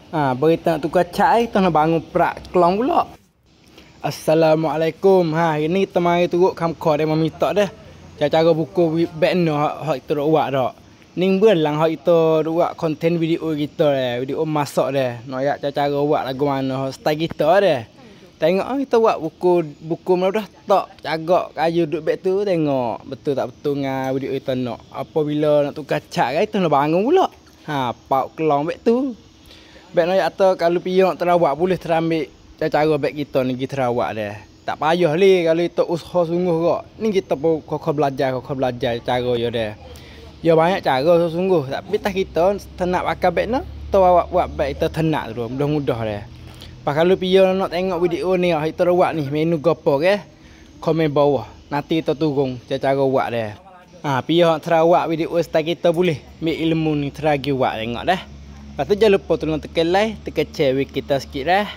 Berita nak tukar cai, kita nak bangun perak kelong pula. Assalamualaikum. Hari ni kita mari turut kamkor dia meminta dah. Cara buku banner hak kita buat dak. Ning belang hak kita buat konten video kita dah, video masak dah. Nak ya cara buat lagu mana style kita dah. Tengok kita buat buku mana dah tak cagak kayu duduk beg tu, tengok betul tak betul dengan video kita nak. Apabila nak tukar cak kita nak bangun pula. Pau kelong beg tu. Beg nak kata kalau pion nak terawak boleh terambil cara beg kita ni kita terawak dah. Tak payah le kalau kita usaha sungguh kok. Ni kita pun kau belajar cara yo dah. Ya banyak cara sungguh tapi tak kita tenak pakai beg nak, kita buat beg kita tenak tu mudah-mudah dah. Pas kalau pion nak tengok video ni kita buat ni menu gapo ke? Komen bawah. Nanti kita turun cara buat dah. Pion terawak video style kita boleh. Ambil ilmu ni teragi buat tengok dah. Lepas tu jangan lupa tolong tekan like, tekan share kita sikit dah.